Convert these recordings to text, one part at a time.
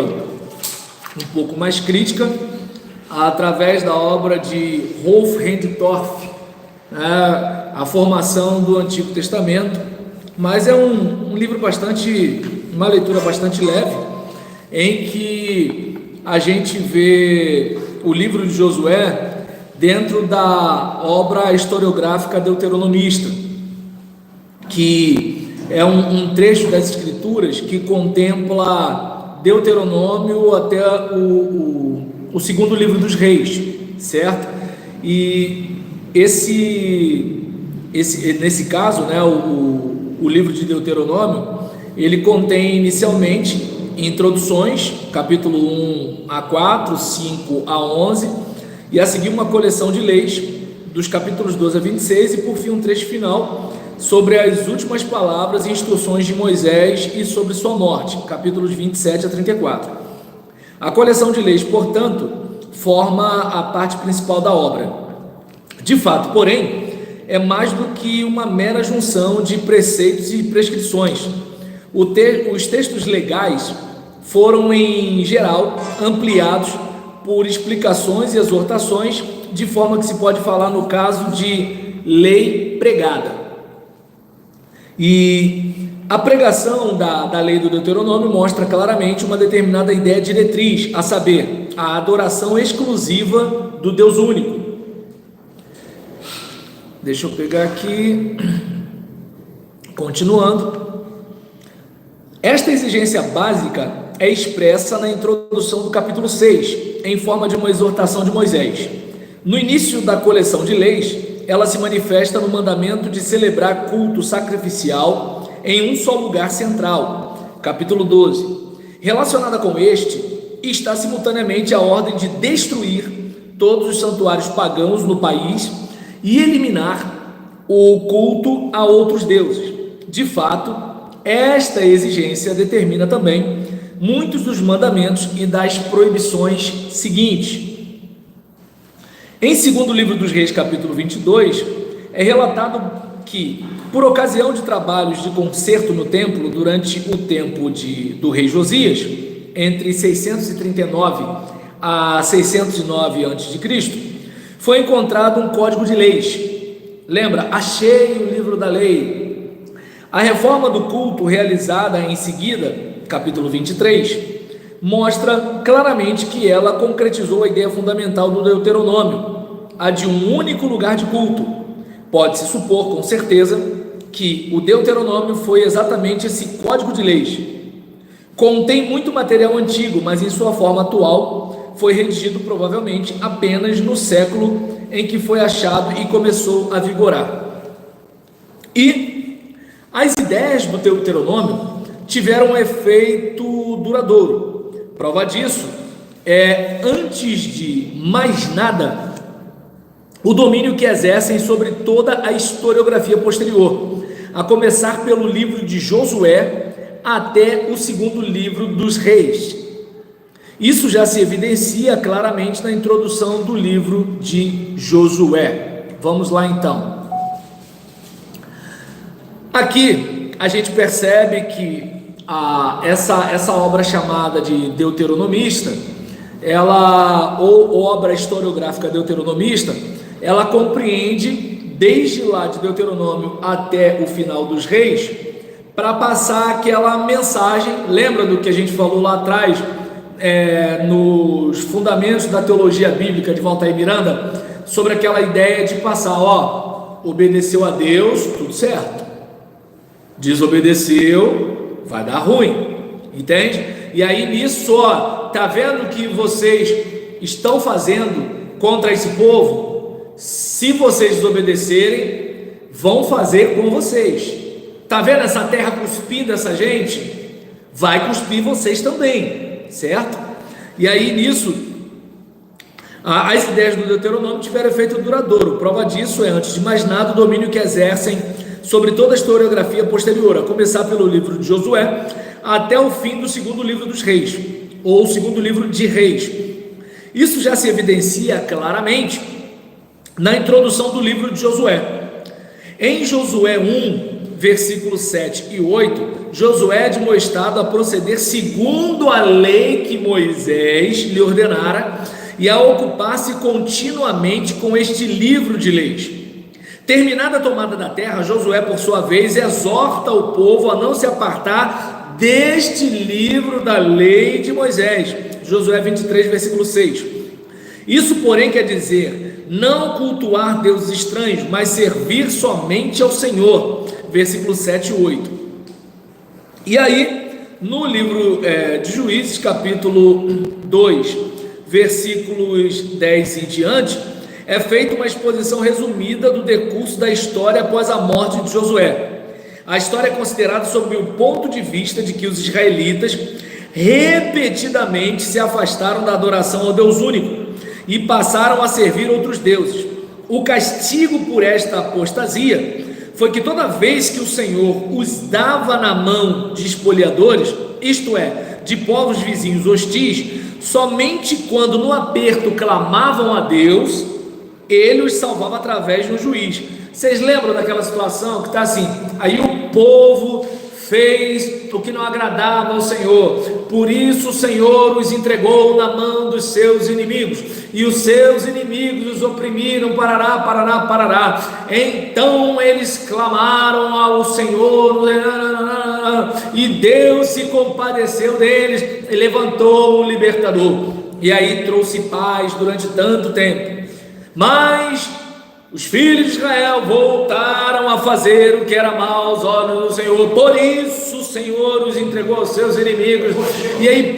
um pouco mais crítica, através da obra de Rolf Hendtorff, a formação do Antigo Testamento, mas é um livro uma leitura bastante leve, em que a gente vê o livro de Josué dentro da obra historiográfica deuteronomista, que é um trecho das Escrituras que contempla Deuteronômio até o segundo livro dos Reis, certo? E nesse caso, né, o livro de Deuteronômio, ele contém inicialmente introduções, capítulo 1 a 4, 5 a 11, e a seguir uma coleção de leis, dos capítulos 12 a 26, e por fim um trecho final sobre as últimas palavras e instruções de Moisés e sobre sua morte, capítulos 27 a 34. A coleção de leis, portanto, forma a parte principal da obra. De fato, porém, é mais do que uma mera junção de preceitos e prescrições. Os textos legais foram, em geral, ampliados por explicações e exortações, de forma que se pode falar no caso de lei pregada. E a pregação da lei do Deuteronômio mostra claramente uma determinada ideia diretriz, a saber, a adoração exclusiva do Deus único. Deixa eu pegar aqui, continuando. Esta exigência básica é expressa na introdução do capítulo 6, em forma de uma exortação de Moisés. No início da coleção de leis, ela se manifesta no mandamento de celebrar culto sacrificial em um só lugar central, capítulo 12. Relacionada com este, está simultaneamente a ordem de destruir todos os santuários pagãos no país e eliminar o culto a outros deuses. De fato, esta exigência determina também muitos dos mandamentos e das proibições seguintes. Em segundo livro dos Reis, capítulo 22, é relatado que, por ocasião de trabalhos de conserto no templo durante o tempo do rei Josias, entre 639 a 609 a.C., foi encontrado um código de leis. Lembra? Achei o livro da lei. A reforma do culto realizada em seguida, capítulo 23, mostra claramente que ela concretizou a ideia fundamental do Deuteronômio, a de um único lugar de culto. Pode-se supor com certeza que o Deuteronômio foi exatamente esse código de leis. Contém muito material antigo, mas em sua forma atual foi redigido provavelmente apenas no século em que foi achado e começou a vigorar. E as ideias do Deuteronômio tiveram um efeito duradouro. Prova disso é, antes de mais nada, o domínio que exercem sobre toda a historiografia posterior, a começar pelo livro de Josué até o segundo livro dos Reis. Isso já se evidencia claramente na introdução do livro de Josué. Vamos lá então. Aqui a gente percebe que essa obra chamada de deuteronomista, ou obra historiográfica deuteronomista, ela compreende desde lá de Deuteronômio até o final dos Reis, para passar aquela mensagem. Lembra do que a gente falou lá atrás, nos fundamentos da teologia bíblica de Valtair Miranda, sobre aquela ideia de passar, obedeceu a Deus, tudo certo, desobedeceu, vai dar ruim, entende? E aí nisso, tá vendo o que vocês estão fazendo contra esse povo? Se vocês desobedecerem, vão fazer com vocês. Tá vendo essa terra cuspindo essa gente? Vai cuspir vocês também, certo? E aí nisso, as ideias do Deuteronômio tiveram efeito duradouro. Prova disso é, antes de mais nada, o domínio que exercem sobre toda a historiografia posterior, a começar pelo livro de Josué até o fim do segundo livro dos Reis, ou o segundo livro de Reis. Isso já se evidencia claramente na introdução do livro de Josué. Em Josué 1, versículos 7 e 8, Josué é admoestado a proceder segundo a lei que Moisés lhe ordenara e a ocupar-se continuamente com este livro de leis. Terminada a tomada da terra, Josué, por sua vez, exorta o povo a não se apartar deste livro da lei de Moisés. Josué 23, versículo 6. Isso, porém, quer dizer não cultuar deuses estranhos, mas servir somente ao Senhor. Versículo 7 e 8. E aí, no livro de Juízes, capítulo 2, versículos 10 em diante, é feita uma exposição resumida do decurso da história após a morte de Josué. A história é considerada sob o ponto de vista de que os israelitas repetidamente se afastaram da adoração ao Deus único e passaram a servir outros deuses. O castigo por esta apostasia foi que toda vez que o Senhor os dava na mão de espoliadores, isto é, de povos vizinhos hostis, somente quando no aperto clamavam a Deus, ele os salvava através de um juiz. Vocês lembram daquela situação que está assim, aí o povo fez o que não agradava ao Senhor, por isso o Senhor os entregou na mão dos seus inimigos, e os seus inimigos os oprimiram, parará, parará, parará. Então eles clamaram ao Senhor, e Deus se compadeceu deles, e levantou um libertador, e aí trouxe paz durante tanto tempo. Mas os filhos de Israel voltaram a fazer o que era mal aos olhos do Senhor, por isso o Senhor os entregou aos seus inimigos. E aí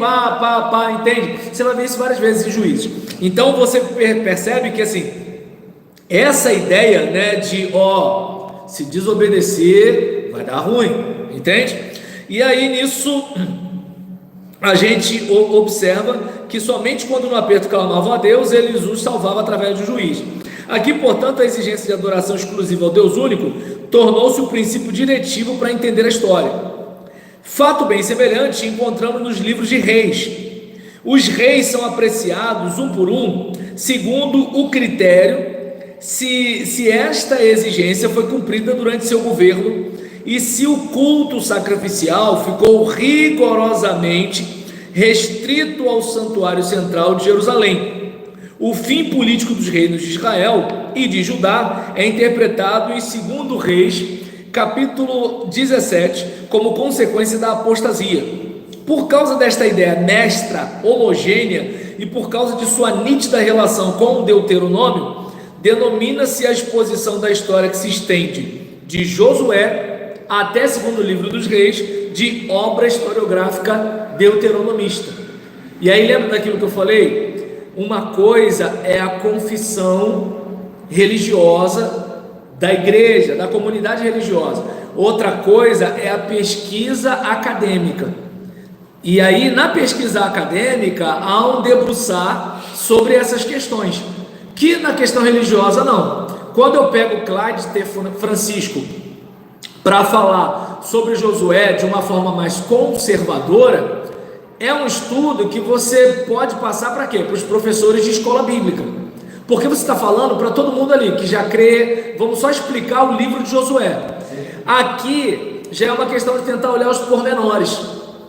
entende? Você vai ver isso várias vezes em Juízes. Então você percebe que assim, essa ideia, né, de se desobedecer vai dar ruim, entende? E aí nisso a gente observa que somente quando no aperto clamavam a Deus, eles os salvavam através do juiz. Aqui, portanto, a exigência de adoração exclusiva ao Deus único tornou-se o princípio diretivo para entender a história. Fato bem semelhante encontramos nos livros de reis. Os reis são apreciados um por um, segundo o critério se esta exigência foi cumprida durante seu governo e se o culto sacrificial ficou rigorosamente restrito ao santuário central de Jerusalém. O fim político dos reinos de Israel e de Judá é interpretado em 2 Reis, capítulo 17, como consequência da apostasia. Por causa desta ideia mestra, homogênea, e por causa de sua nítida relação com o Deuteronômio, denomina-se a exposição da história que se estende de Josué até segundo livro dos Reis, de obra historiográfica deuteronomista. E aí lembra daquilo que eu falei? Uma coisa é a confissão religiosa da igreja, da comunidade religiosa. Outra coisa é a pesquisa acadêmica. E aí na pesquisa acadêmica há um debruçar sobre essas questões, que na questão religiosa não. Quando eu pego Clyde T. Francisco para falar sobre Josué de uma forma mais conservadora, é um estudo que você pode passar para quê? Para os professores de escola bíblica, porque você está falando para todo mundo ali que já crê. Vamos só explicar o livro de Josué. Aqui já é uma questão de tentar olhar os pormenores.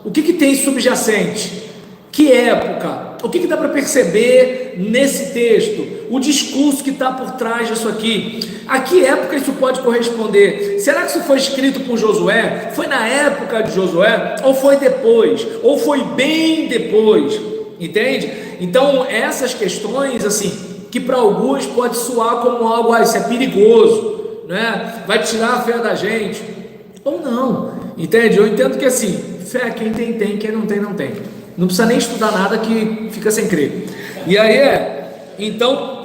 O que tem subjacente? Que época? O que dá para perceber nesse texto? O discurso que está por trás disso aqui. A que época isso pode corresponder? Será que isso foi escrito por Josué? Foi na época de Josué? Ou foi depois? Ou foi bem depois? Entende? Então essas questões assim, que para alguns pode soar como algo, isso é perigoso, né? Vai tirar a fé da gente. Ou não, entende? Eu entendo que assim, fé quem tem, quem não tem. Não precisa nem estudar nada que fica sem crer. E aí então